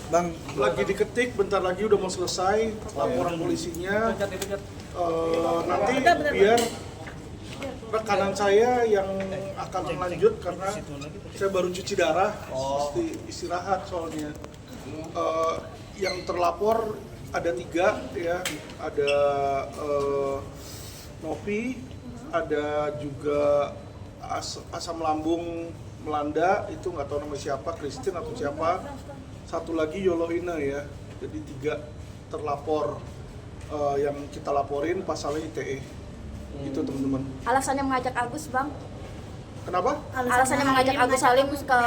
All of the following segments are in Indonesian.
Bang, lagi diketik, bentar lagi udah mau selesai laporan polisinya. Nanti biar rekanan saya yang akan lanjut karena saya baru cuci darah, mesti istirahat soalnya. Yang terlapor ada 3 ya, ada Novi, ada juga asam lambung melanda, itu nggak tahu namanya siapa, Christine atau siapa. Satu lagi Yoloina ya, jadi 3 terlapor yang kita laporin pasalnya ITE. Itu teman-teman. Alasannya mengajak Agus, Bang? Kenapa? Alasannya mengajak Agus Salim ke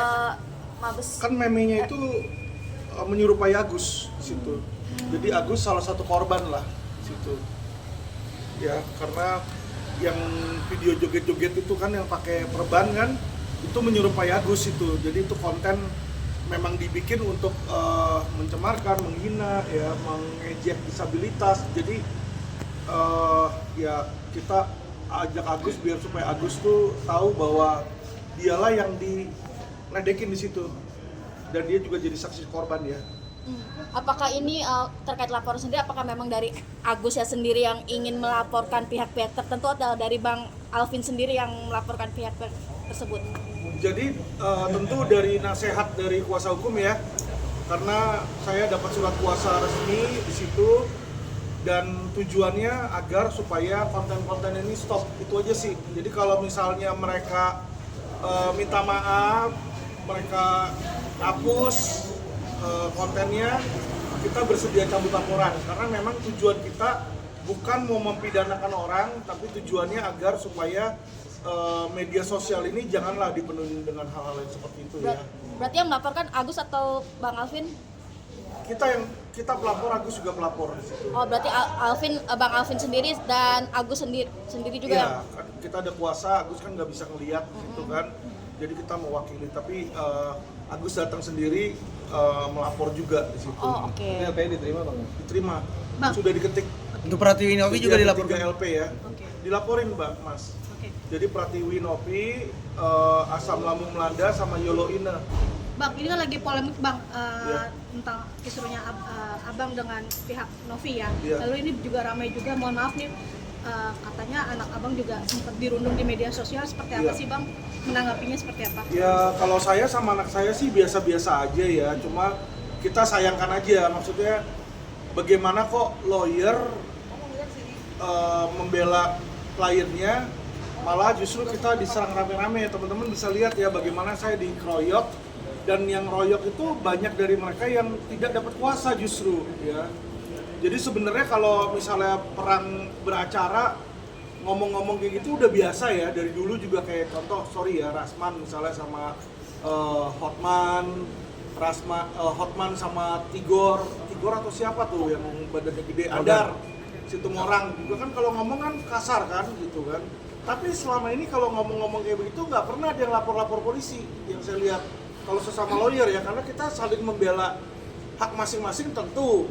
Mabes. Kan memenya itu menyerupai Agus di situ. Jadi Agus salah satu korban lah di situ. Ya, karena yang video joget-joget itu kan yang pakai perban kan, itu menyerupai Agus itu. Jadi itu konten memang dibikin untuk mencemarkan, menghina, ya, mengejek disabilitas. Jadi ya kita ajak Agus biar supaya Agus tuh tahu bahwa dialah yang diledekin di situ dan dia juga jadi saksi korban ya. Apakah ini terkait laporan sendiri, apakah memang dari Agus ya sendiri yang ingin melaporkan pihak-pihak tertentu atau dari Bang Alvin sendiri yang melaporkan pihak-pihak tersebut? Jadi tentu dari nasihat dari kuasa hukum ya, karena saya dapat surat kuasa resmi di situ dan tujuannya agar supaya konten-konten ini stop, itu aja sih. Jadi kalau misalnya mereka minta maaf, mereka hapus kontennya, kita bersedia cabut laporan karena memang tujuan kita bukan mau mempidanakan orang, tapi tujuannya agar supaya media sosial ini janganlah dipenuhi dengan hal-hal yang seperti itu ya. Berarti yang melaporkan Agus atau Bang Alvin? Kita pelapor, Agus juga pelapor di situ. Oh, berarti Bang Alvin sendiri dan Agus sendiri juga ya? Iya, kan kita ada kuasa, Agus kan nggak bisa ngelihat gitu kan. Jadi kita mewakili, tapi Agus datang sendiri melapor juga di situ. Oh, oke. Ini LP diterima Bang? Diterima. Bang. Sudah diketik. Untuk Pratiwi Novi juga dilaporkan? 3 LP ya. Oke. Dilaporin Mbak, Mas. Oke. Jadi Pratiwi Novi, asam lambung melanda sama Yoloina. Bang, ini kan lagi polemik Bang Ya. tentang kisruhnya Abang dengan pihak Novi ya. Ya. Lalu ini juga ramai juga, mohon maaf nih, katanya anak Abang juga sempat dirundung di media sosial. Seperti apa Ya. sih Bang? Menanggapinya seperti apa? Ya kalau saya sama anak saya sih biasa-biasa aja ya. Cuma kita sayangkan aja, maksudnya bagaimana kok lawyer membela kliennya, malah justru kita diserang rame-rame. Teman-teman bisa lihat ya bagaimana saya dikeroyok, dan yang royok itu banyak dari mereka yang tidak dapat kuasa justru ya. Jadi sebenarnya kalau misalnya perang beracara ngomong-ngomong kayak gitu udah biasa ya, dari dulu juga kayak contoh Rasman misalnya sama Hotman sama Tigor atau siapa tuh yang badannya gede, Adar Situmorang juga kan kalau ngomong kan kasar kan gitu kan. Tapi selama ini kalau ngomong-ngomong kayak begitu nggak pernah ada yang lapor-lapor polisi yang saya lihat. Kalau sesama lawyer ya, karena kita saling membela hak masing-masing tentu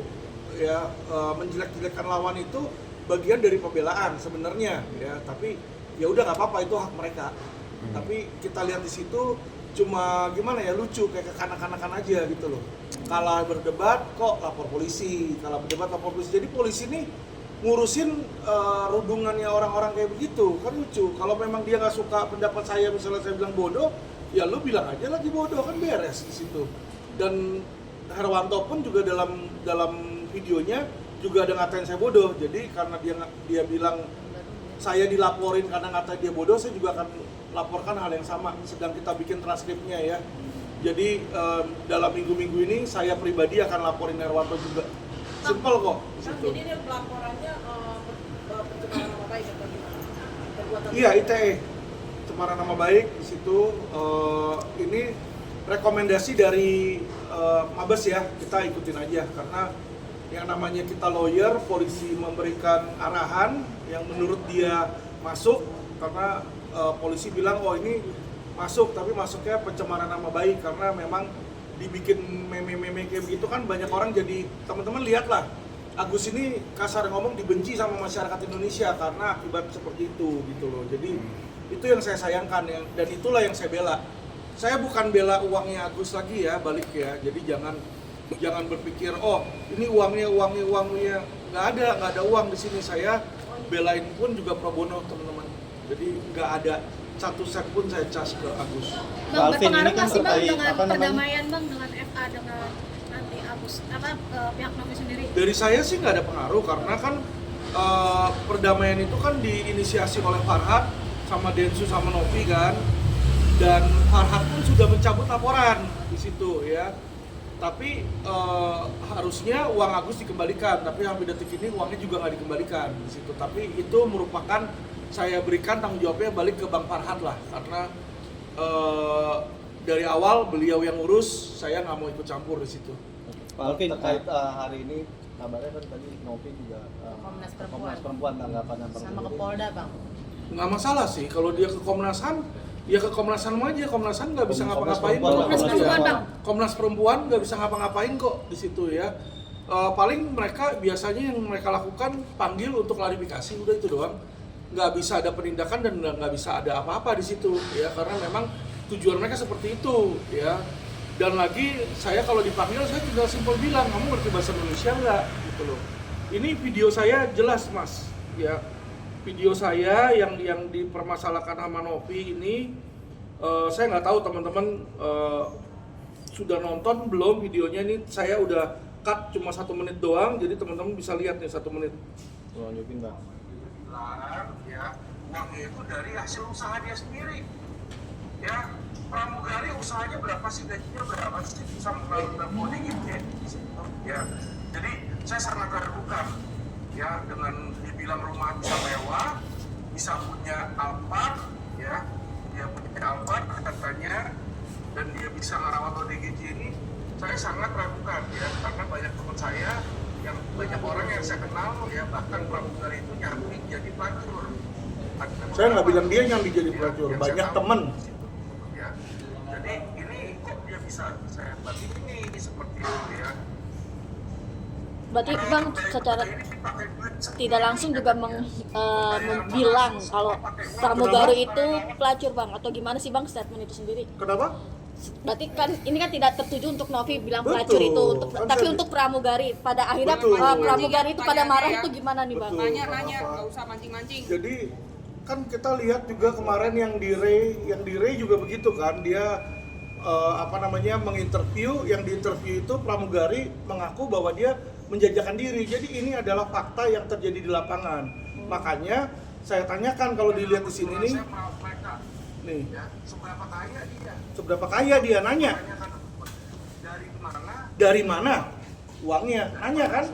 ya, menjelek-jelekkan lawan itu bagian dari pembelaan sebenarnya ya, tapi ya udah nggak apa-apa, itu hak mereka. Tapi kita lihat di situ cuma gimana ya, lucu kayak kekanak-kanakan aja gitu loh. Kalah berdebat kok lapor polisi, kalah berdebat lapor polisi. Jadi polisi ini ngurusin rundungannya orang-orang kayak begitu kan lucu. Kalau memang dia nggak suka pendapat saya, misalnya saya bilang bodoh, ya lu bilang aja lagi bodoh, kan beres di situ. Dan Herwanto pun juga dalam videonya juga ada ngatain saya bodoh. Jadi karena dia bilang saya dilaporin karena ngatain dia bodoh, saya juga akan laporkan hal yang sama. Sedang kita bikin transkripnya ya. Jadi dalam minggu-minggu ini saya pribadi akan laporin Herwanto juga. Simpel kok di situ. Jadi dia pelaporannya pencemaran nama baik atau gimana? Perbuatan Iya, ITE. Cemaran nama baik di situ. Ini rekomendasi dari Mabes ya, kita ikutin aja karena yang namanya kita lawyer, polisi memberikan arahan yang menurut dia masuk, karena polisi bilang oh ini masuk, tapi masuknya pencemaran nama baik karena memang dibikin meme-meme kayak begitu kan banyak orang jadi, teman-teman lihatlah Agus ini kasar ngomong dibenci sama masyarakat Indonesia karena akibat seperti itu gitu loh. Jadi itu yang saya sayangkan dan itulah yang saya bela saya bukan bela uangnya Agus lagi ya, balik ya. Jadi jangan berpikir oh ini uangnya nggak ada uang di sini. Saya belain pun juga pro bono teman-teman. Jadi nggak ada 1 sen pun saya cas ke Agus. Bang, Alvin, berpengaruh ini kan nggak sih bang terkait dengan apa namanya? perdamaian bang dengan FA dengan nanti Agus pihak Novi sendiri? Dari saya sih nggak ada pengaruh karena kan perdamaian itu kan diinisiasi oleh Farhad sama Densu sama Novi kan, dan Farhad pun sudah mencabut laporan di situ ya. Tapi harusnya uang Agus dikembalikan, tapi sampai detik ini uangnya juga nggak dikembalikan di situ. Tapi itu merupakan saya berikan tanggung jawabnya balik ke Bang Farhad lah, karena dari awal beliau yang urus, saya nggak mau ikut campur di situ. Pak Alvin, terkait hari ini kabarnya kan tadi Novi juga Komnas Perempuan tanggapan yang Sama ke Polda bang. Nggak masalah sih kalau dia ke Komnas HAM, ya ke Komnas HAM aja. Komnas HAM nggak bisa ngapa-ngapain. Komnas Perempuan, Bang. Komnas Perempuan nggak bisa ngapa-ngapain kok di situ ya. Paling mereka biasanya yang mereka lakukan panggil untuk klarifikasi, udah itu doang. Nggak bisa ada penindakan dan nggak bisa ada apa-apa di situ ya, karena memang tujuan mereka seperti itu ya. Dan lagi saya kalau dipanggil saya tinggal simpel bilang, kamu ngerti bahasa Indonesia nggak gitu loh. Ini video saya jelas mas ya, video saya yang dipermasalahkan sama Novi ini, saya nggak tahu teman-teman sudah nonton belum videonya. Ini saya udah cut cuma 1 menit doang, jadi teman-teman bisa lihat nih 1 menit. lanjutin bang. Larang ya, uangnya itu dari hasil usaha dia sendiri ya. Pramugari usahanya berapa sih, gajinya berapa sih, bisa mengalami gitu ya. Jadi saya sangat terbuka ya dengan dibilang rumah bisa mewah, bisa punya Alphard ya, dia punya Alphard katanya, dan dia bisa merawat ODGJ ini. Saya sangat ragukan ya, karena banyak teman saya yang banyak orang yang saya kenal ya, bahkan pramugari itu nyambi jadi pelacur. Saya nggak bilang dia nyambi jadi pelacur, banyak teman. Ya, jadi ini kok dia bisa saya berarti ini seperti itu ya. Berarti Bang secara tidak langsung juga bilang kalau pramugari itu pelacur Bang, atau gimana sih Bang statement itu sendiri? Kenapa? Berarti kan ini kan tidak tertuju untuk Novi bilang Betul. pelacur itu, Kan tapi saya- untuk pramugari pada akhirnya Betul. pramugari itu pada marah itu gimana nih Bang? Betul. Nanya, nggak usah mancing-mancing. Jadi kan kita lihat juga kemarin yang di Ray juga begitu kan, dia menginterview, yang diinterview itu pramugari mengaku bahwa dia menjajakan diri. Jadi ini adalah fakta yang terjadi di lapangan. Makanya saya tanyakan kalau dilihat di sini nih, nih seberapa kaya dia nanya. Dari mana uangnya? Nanya kan?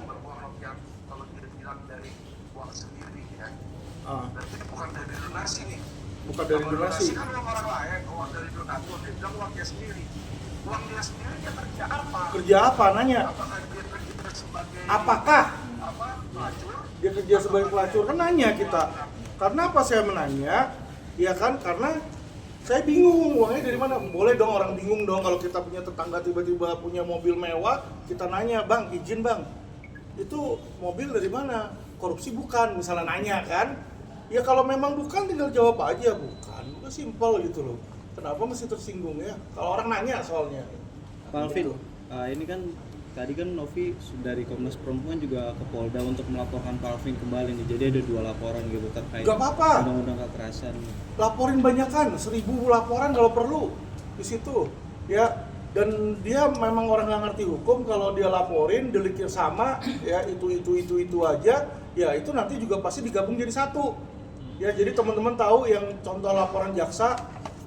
Bukan dari donasi nih. Bukan dari donasi. Kan orang lain, uang dari donatur, dia bilang uang dia sendiri. Uang dia sendiri dia kerja apa? Kerja apa? Nanya. Apakah dia kerja sebagai pelacur? Dia kerja sebagai pelacur? Kan nanya kita. Karena apa saya menanya? Ya kan, karena saya bingung uangnya dari mana. Boleh dong orang bingung dong kalau kita punya tetangga tiba-tiba punya mobil mewah, kita nanya, "Bang, izin Bang, itu mobil dari mana? Korupsi bukan?" Misalnya nanya kan. Ya kalau memang bukan tinggal jawab aja bukan. Udah simpel gitu loh. Kenapa mesti tersinggung ya? Kalau orang nanya soalnya. Pak Alvin, ini kan tadi kan Novi dari Komnas Perempuan juga ke Polda untuk melaporkan Pak Alvin kembali nih. Jadi ada 2 laporan gitu terkait Gak apa-apa. undang-undang kekerasan. Laporin banyakan, 1000 laporan kalau perlu di situ. Ya, dan dia memang orang nggak ngerti hukum. Kalau dia laporin deliknya sama, ya itu aja, ya itu nanti juga pasti digabung jadi satu. Ya, jadi teman-teman tahu yang contoh laporan jaksa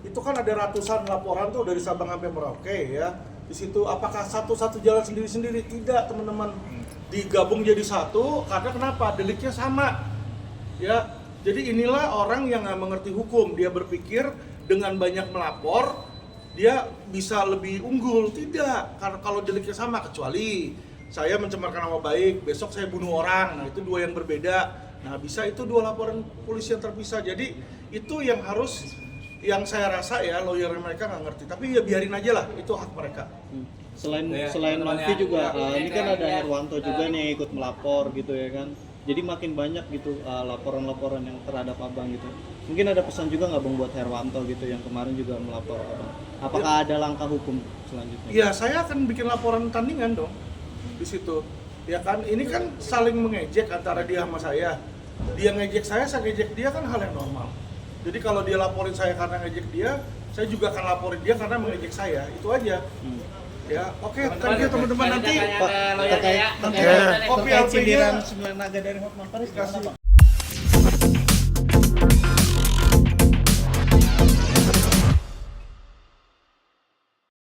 itu kan ada ratusan laporan tuh dari Sabang sampai Merauke ya. Di situ apakah satu-satu jalan sendiri-sendiri? Tidak, teman-teman. Digabung jadi satu karena kenapa? Deliknya sama. Ya, jadi inilah orang yang nggak mengerti hukum. Dia berpikir dengan banyak melapor dia bisa lebih unggul. Tidak, karena kalau deliknya sama, kecuali saya mencemarkan nama baik, besok saya bunuh orang. Nah, itu 2 yang berbeda. Nah, bisa itu 2 laporan polisi yang terpisah. Jadi itu yang harus, yang saya rasa ya lawyer mereka nggak ngerti. Tapi ya biarin aja lah, itu hak mereka. selain Novi juga ini kan ada Herwanto juga nih yang ikut melapor gitu ya kan. Jadi makin banyak gitu laporan-laporan yang terhadap abang gitu. Mungkin ada pesan juga nggak bang buat Herwanto gitu yang kemarin juga melapor abang. Apakah ada langkah hukum selanjutnya? Iya, saya akan bikin laporan tandingan dong di situ. Ya kan, ini kan saling mengejek antara dia sama saya. Dia ngejek saya ngejek dia kan hal yang normal. Jadi kalau dia laporin saya karena ngejek dia, saya juga akan laporin dia karena mengejek saya. Itu aja. Ya, oke, thank you teman-teman nanti. Pak, terkait Kopi terkait LP-nya sindiran 9 naga dari Hotman Paris gimana bang?